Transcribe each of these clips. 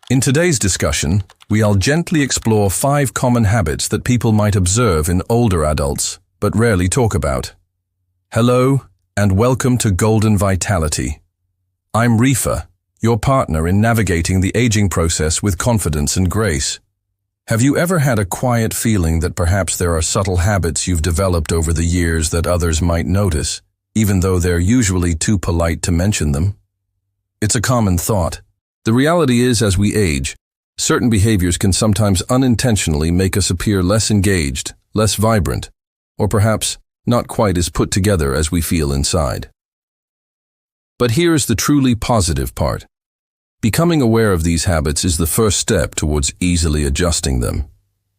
In today's discussion, we'll gently explore 5 common habits that people might observe in older adults, but rarely talk about. Hello, and welcome to Golden Vitality. I'm Rifa, your partner in navigating the aging process with confidence and grace. Have you ever had a quiet feeling that perhaps there are subtle habits you've developed over the years that others might notice, even though they're usually too polite to mention them? It's a common thought. The reality is, as we age, certain behaviors can sometimes unintentionally make us appear less engaged, less vibrant, or perhaps not quite as put together as we feel inside. But here's the truly positive part. Becoming aware of these habits is the first step towards easily adjusting them.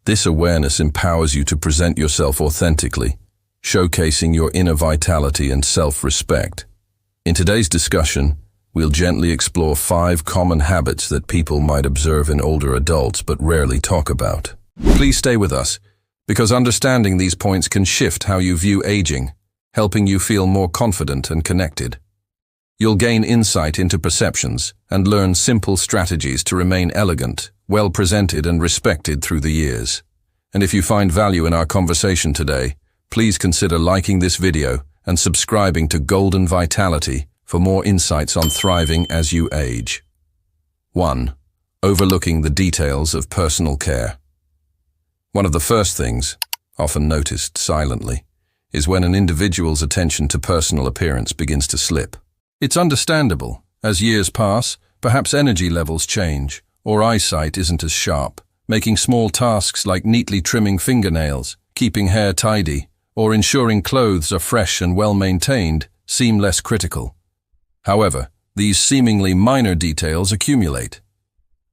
This awareness empowers you to present yourself authentically, showcasing your inner vitality and self-respect. In today's discussion, we'll gently explore 5 common habits that people might observe in older adults but rarely talk about. Please stay with us, because understanding these points can shift how you view aging, helping you feel more confident and connected. You'll gain insight into perceptions and learn simple strategies to remain elegant, well-presented and respected through the years. And if you find value in our conversation today, please consider liking this video and subscribing to Golden Vitality for more insights on thriving as you age. 1. Overlooking the details of personal care. One of the first things, often noticed silently, is when an individual's attention to personal appearance begins to slip. It's understandable. As years pass, perhaps energy levels change, or eyesight isn't as sharp, making small tasks like neatly trimming fingernails, keeping hair tidy, or ensuring clothes are fresh and well-maintained seem less critical. However, these seemingly minor details accumulate.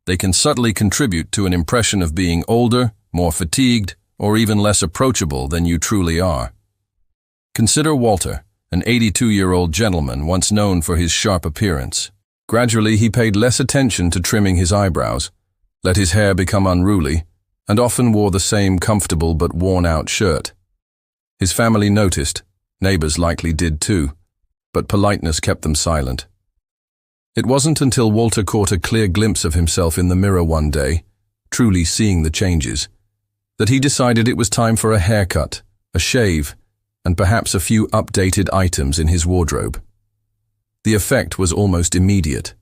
They can subtly contribute to an impression of being older, more fatigued, or even less approachable than you truly are. Consider Walter, an 82-year-old gentleman once known for his sharp appearance. Gradually, he paid less attention to trimming his eyebrows, let his hair become unruly, and often wore the same comfortable but worn-out shirt. His family noticed, neighbors likely did too, but politeness kept them silent. It wasn't until Walter caught a clear glimpse of himself in the mirror one day, truly seeing the changes, that he decided it was time for a haircut, a shave, and perhaps a few updated items in his wardrobe. The effect was almost immediate.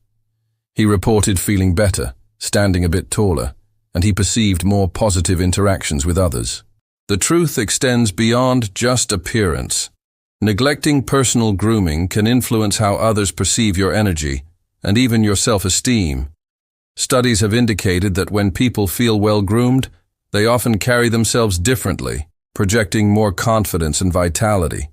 He reported feeling better, standing a bit taller, and he perceived more positive interactions with others. The truth extends beyond just appearance. Neglecting personal grooming can influence how others perceive your energy and even your self-esteem. Studies have indicated that when people feel well-groomed, they often carry themselves differently, projecting more confidence and vitality.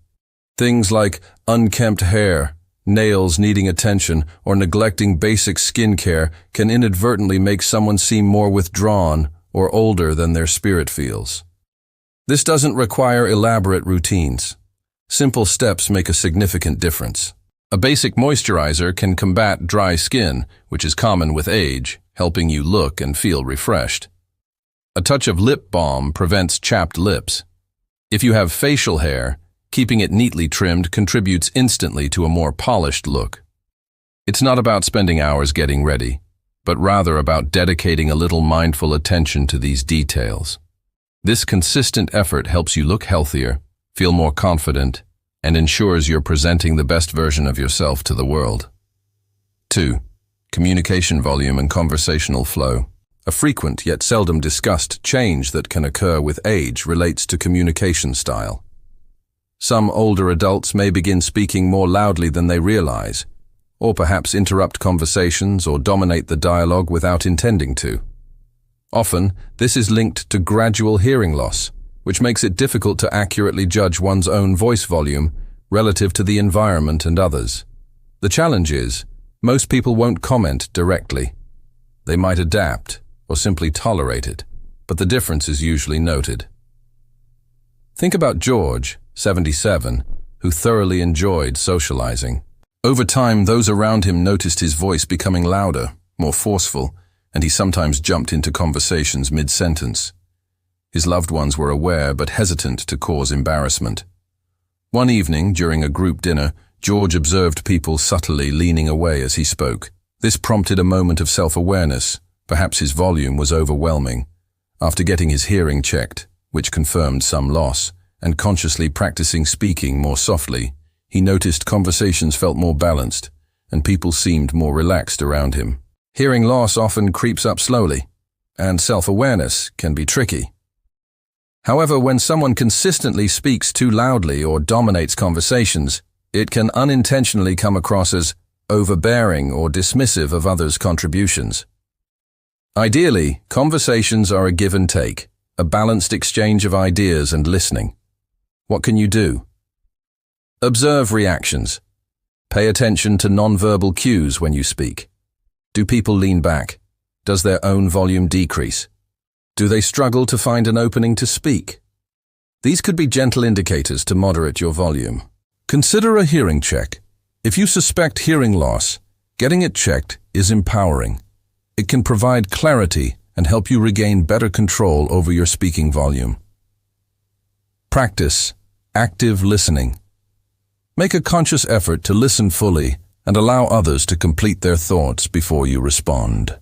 Things like unkempt hair, nails needing attention, or neglecting basic skincare can inadvertently make someone seem more withdrawn or older than their spirit feels. This doesn't require elaborate routines. Simple steps make a significant difference. A basic moisturizer can combat dry skin, which is common with age, helping you look and feel refreshed. A touch of lip balm prevents chapped lips. If you have facial hair, keeping it neatly trimmed contributes instantly to a more polished look. It's not about spending hours getting ready, but rather about dedicating a little mindful attention to these details. This consistent effort helps you look healthier, feel more confident, and ensures you're presenting the best version of yourself to the world. 2. Communication volume and conversational flow. A frequent yet seldom discussed change that can occur with age relates to communication style. Some older adults may begin speaking more loudly than they realize, or perhaps interrupt conversations or dominate the dialogue without intending to. Often, this is linked to gradual hearing loss, which makes it difficult to accurately judge one's own voice volume relative to the environment and others. The challenge is, most people won't comment directly. They might adapt or simply tolerate it, but the difference is usually noted. Think about George, 77, who thoroughly enjoyed socializing. Over time, those around him noticed his voice becoming louder, more forceful, and he sometimes jumped into conversations mid-sentence. His loved ones were aware but hesitant to cause embarrassment. One evening, during a group dinner, George observed people subtly leaning away as he spoke. This prompted a moment of self-awareness, Perhaps his volume was overwhelming. After getting his hearing checked, which confirmed some loss, and consciously practicing speaking more softly, he noticed conversations felt more balanced, and people seemed more relaxed around him. Hearing loss often creeps up slowly, and self-awareness can be tricky. However, when someone consistently speaks too loudly or dominates conversations, it can unintentionally come across as overbearing or dismissive of others' contributions. Ideally, conversations are a give and take, a balanced exchange of ideas and listening. What can you do? Observe reactions. Pay attention to nonverbal cues when you speak. Do people lean back? Does their own volume decrease? Do they struggle to find an opening to speak? These could be gentle indicators to moderate your volume. Consider a hearing check. If you suspect hearing loss, getting it checked is empowering. It can provide clarity and help you regain better control over your speaking volume. Practice active listening. Make a conscious effort to listen fully and allow others to complete their thoughts before you respond.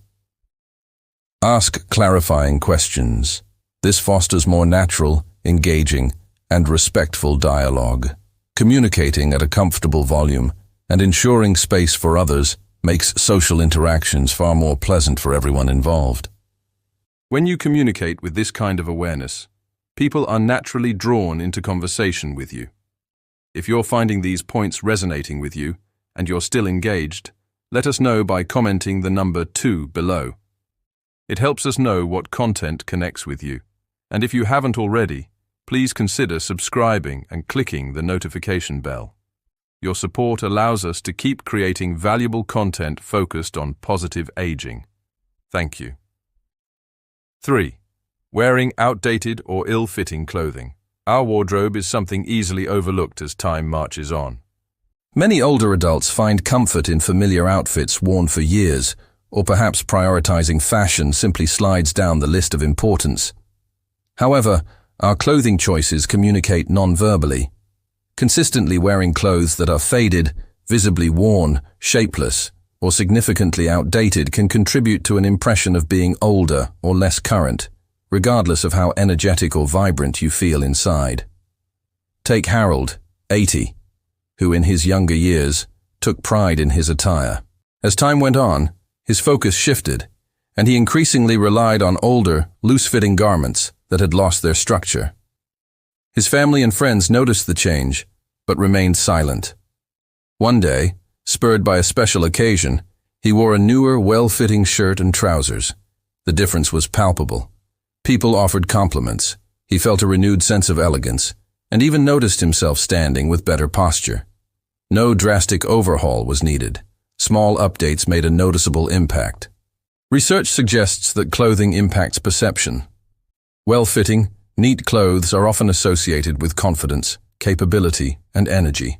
Ask clarifying questions. This fosters more natural, engaging, and respectful dialogue. Communicating at a comfortable volume and ensuring space for others makes social interactions far more pleasant for everyone involved. When you communicate with this kind of awareness, people are naturally drawn into conversation with you. If you're finding these points resonating with you and you're still engaged, let us know by commenting the number 2 below. It helps us know what content connects with you, and if you haven't already, please consider subscribing and clicking the notification bell. Your support allows us to keep creating valuable content focused on positive aging. Thank you. 3. Wearing outdated or ill-fitting clothing. Our wardrobe is something easily overlooked as time marches on. Many older adults find comfort in familiar outfits worn for years, or perhaps prioritizing fashion simply slides down the list of importance. However, our clothing choices communicate non-verbally. Consistently wearing clothes that are faded, visibly worn, shapeless, or significantly outdated can contribute to an impression of being older or less current, regardless of how energetic or vibrant you feel inside. Take Harold, 80, who in his younger years took pride in his attire. As time went on, his focus shifted, and he increasingly relied on older, loose-fitting garments that had lost their structure. His family and friends noticed the change, but remained silent. One day, spurred by a special occasion, he wore a newer, well-fitting shirt and trousers. The difference was palpable. People offered compliments. He felt a renewed sense of elegance, and even noticed himself standing with better posture. No drastic overhaul was needed. Small updates made a noticeable impact. Research suggests that clothing impacts perception. Well-fitting, neat clothes are often associated with confidence, capability, and energy.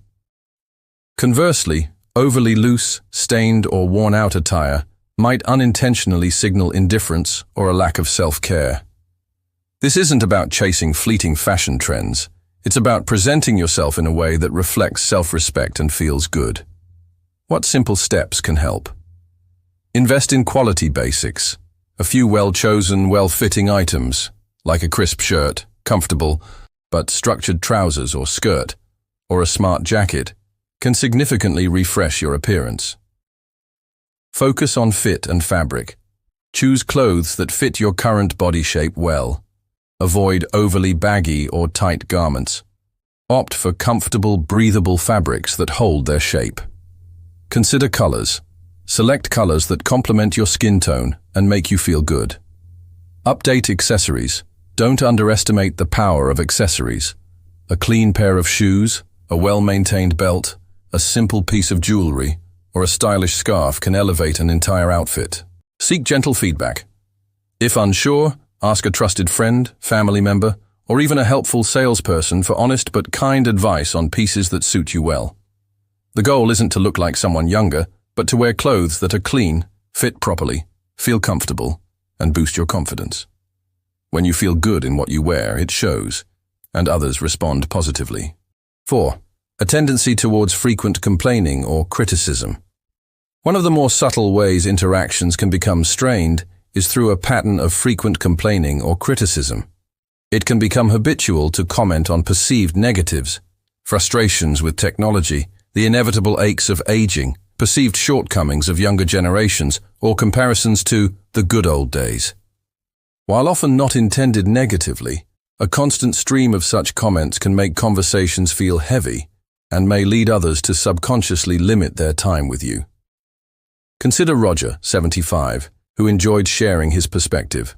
Conversely, overly loose, stained, or worn-out attire might unintentionally signal indifference or a lack of self-care. This isn't about chasing fleeting fashion trends. It's about presenting yourself in a way that reflects self-respect and feels good. What simple steps can help? Invest in quality basics. A few well-chosen, well-fitting items, like a crisp shirt, comfortable but structured trousers or skirt, or a smart jacket, can significantly refresh your appearance. Focus on fit and fabric. Choose clothes that fit your current body shape well. Avoid overly baggy or tight garments. Opt for comfortable, breathable fabrics that hold their shape. Consider colors. Select colors that complement your skin tone and make you feel good. Update accessories. Don't underestimate the power of accessories. A clean pair of shoes, a well-maintained belt, a simple piece of jewelry, or a stylish scarf can elevate an entire outfit. Seek gentle feedback. If unsure, ask a trusted friend, family member, or even a helpful salesperson for honest but kind advice on pieces that suit you well. The goal isn't to look like someone younger, but to wear clothes that are clean, fit properly, feel comfortable, and boost your confidence. When you feel good in what you wear, it shows, and others respond positively. 4. A tendency towards frequent complaining or criticism. One of the more subtle ways interactions can become strained is through a pattern of frequent complaining or criticism. It can become habitual to comment on perceived negatives, frustrations with technology, the inevitable aches of aging, perceived shortcomings of younger generations, or comparisons to the good old days. While often not intended negatively, a constant stream of such comments can make conversations feel heavy and may lead others to subconsciously limit their time with you. Consider Roger, 75, who enjoyed sharing his perspective.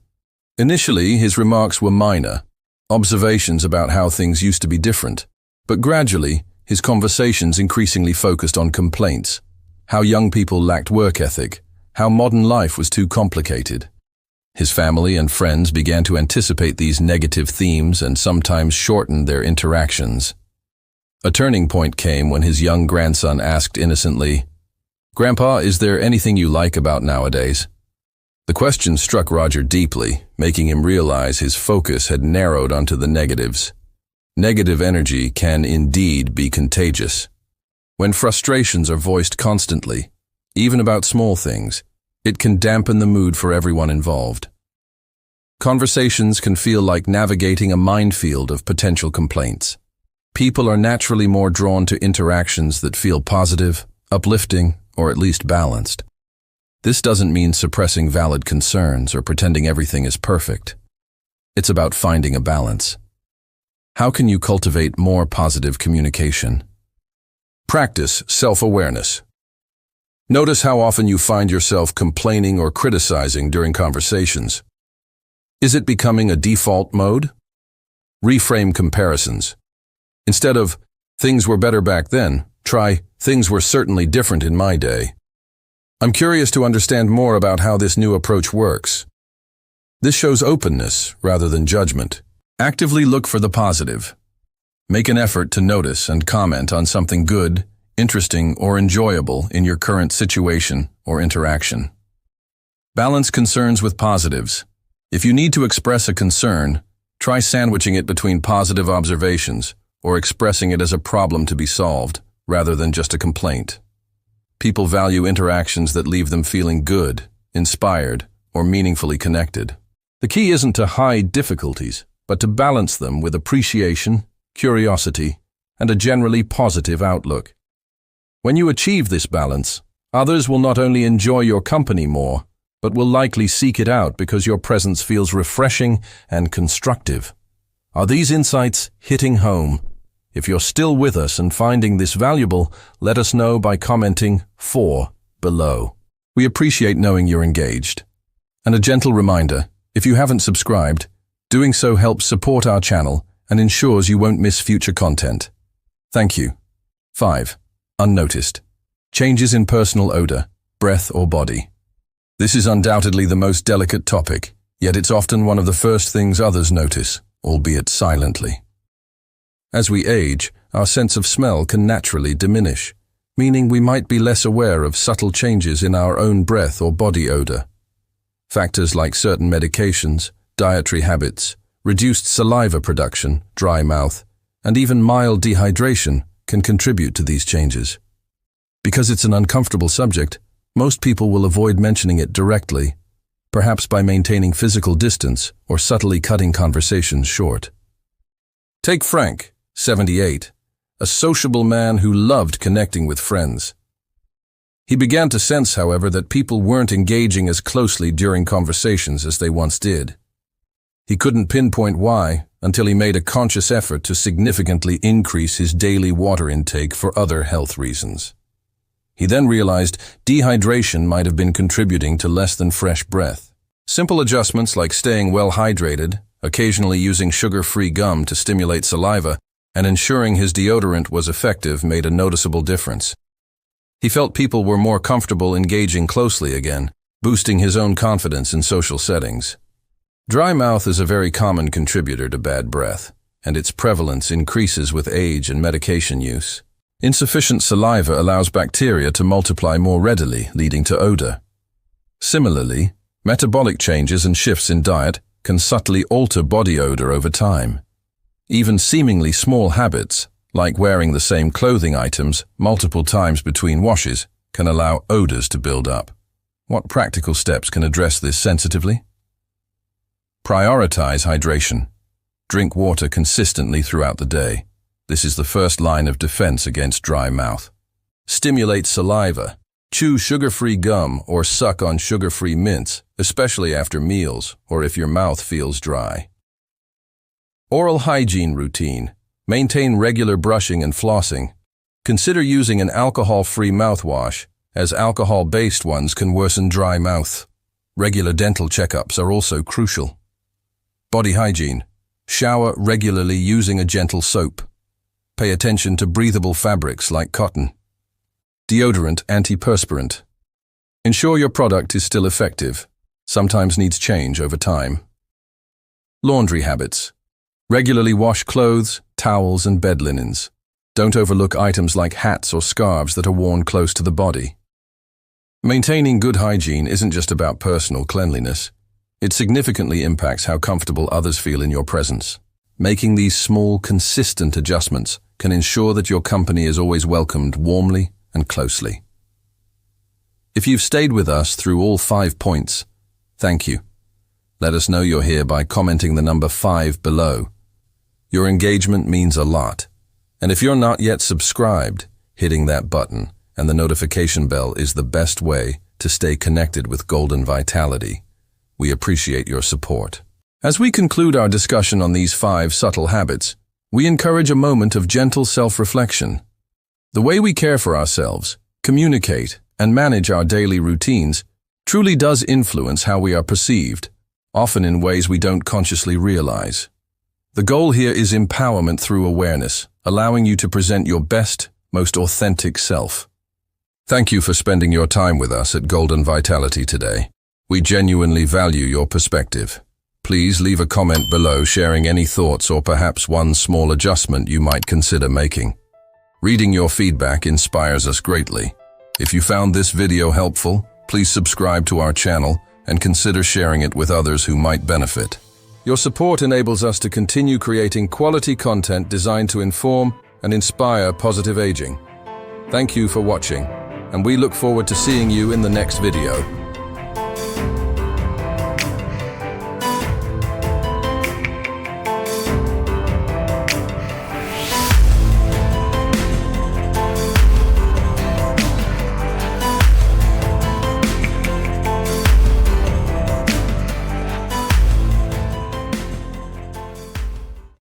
Initially, his remarks were minor, observations about how things used to be different, but gradually, his conversations increasingly focused on complaints, how young people lacked work ethic, how modern life was too complicated. His family and friends began to anticipate these negative themes and sometimes shorten their interactions. A turning point came when his young grandson asked innocently, "Grandpa, is there anything you like about nowadays?" The question struck Roger deeply, making him realize his focus had narrowed onto the negatives. Negative energy can indeed be contagious. When frustrations are voiced constantly, even about small things, it can dampen the mood for everyone involved. Conversations can feel like navigating a minefield of potential complaints. People are naturally more drawn to interactions that feel positive, uplifting, or at least balanced. This doesn't mean suppressing valid concerns or pretending everything is perfect. It's about finding a balance. How can you cultivate more positive communication? Practice self-awareness. Notice how often you find yourself complaining or criticizing during conversations. Is it becoming a default mode? Reframe comparisons. Instead of, "Things were better back then," try, "Things were certainly different in my day." I'm curious to understand more about how this new approach works. This shows openness rather than judgment. Actively look for the positive. Make an effort to notice and comment on something good, interesting, or enjoyable in your current situation or interaction. Balance concerns with positives. If you need to express a concern, try sandwiching it between positive observations or expressing it as a problem to be solved, rather than just a complaint. People value interactions that leave them feeling good, inspired, or meaningfully connected. The key isn't to hide difficulties, but to balance them with appreciation, curiosity, and a generally positive outlook. When you achieve this balance, others will not only enjoy your company more, but will likely seek it out because your presence feels refreshing and constructive. Are these insights hitting home? If you're still with us and finding this valuable, let us know by commenting 4 below. We appreciate knowing you're engaged. And a gentle reminder, if you haven't subscribed, doing so helps support our channel and ensures you won't miss future content. Thank you. 5. Unnoticed. Changes in personal odor, breath, or body. This is undoubtedly the most delicate topic, yet it's often one of the first things others notice, albeit silently. As we age, our sense of smell can naturally diminish, meaning we might be less aware of subtle changes in our own breath or body odor. Factors like certain medications, dietary habits, reduced saliva production, dry mouth, and even mild dehydration can contribute to these changes. Because it's an uncomfortable subject, most people will avoid mentioning it directly, perhaps by maintaining physical distance or subtly cutting conversations short. Take Frank, 78, a sociable man who loved connecting with friends. He began to sense, however, that people weren't engaging as closely during conversations as they once did. He couldn't pinpoint why until he made a conscious effort to significantly increase his daily water intake for other health reasons. He then realized dehydration might have been contributing to less than fresh breath. Simple adjustments like staying well hydrated, occasionally using sugar-free gum to stimulate saliva, and ensuring his deodorant was effective made a noticeable difference. He felt people were more comfortable engaging closely again, boosting his own confidence in social settings. Dry mouth is a very common contributor to bad breath, and its prevalence increases with age and medication use. Insufficient saliva allows bacteria to multiply more readily, leading to odor. Similarly, metabolic changes and shifts in diet can subtly alter body odor over time. Even seemingly small habits, like wearing the same clothing items multiple times between washes, can allow odors to build up. What practical steps can address this sensitively? Prioritize hydration. Drink water consistently throughout the day. This is the first line of defense against dry mouth. Stimulate saliva. Chew sugar-free gum or suck on sugar-free mints, especially after meals or if your mouth feels dry. Oral hygiene routine. Maintain regular brushing and flossing. Consider using an alcohol-free mouthwash, as alcohol-based ones can worsen dry mouth. Regular dental checkups are also crucial. Body hygiene. Shower regularly using a gentle soap. Pay attention to breathable fabrics like cotton. Deodorant, antiperspirant. Ensure your product is still effective. Sometimes needs change over time. Laundry habits. Regularly wash clothes, towels, and bed linens. Don't overlook items like hats or scarves that are worn close to the body. Maintaining good hygiene isn't just about personal cleanliness. It significantly impacts how comfortable others feel in your presence. Making these small, consistent adjustments can ensure that your company is always welcomed warmly and closely. If you've stayed with us through all 5 points, thank you. Let us know you're here by commenting the number 5 below. Your engagement means a lot. And if you're not yet subscribed, hitting that button and the notification bell is the best way to stay connected with Golden Vitality. We appreciate your support. As we conclude our discussion on these 5 subtle habits, we encourage a moment of gentle self-reflection. The way we care for ourselves, communicate, and manage our daily routines truly does influence how we are perceived, often in ways we don't consciously realize. The goal here is empowerment through awareness, allowing you to present your best, most authentic self. Thank you for spending your time with us at Golden Vitality today. We genuinely value your perspective. Please leave a comment below sharing any thoughts or perhaps one small adjustment you might consider making. Reading your feedback inspires us greatly. If you found this video helpful, please subscribe to our channel and consider sharing it with others who might benefit. Your support enables us to continue creating quality content designed to inform and inspire positive aging. Thank you for watching, and we look forward to seeing you in the next video.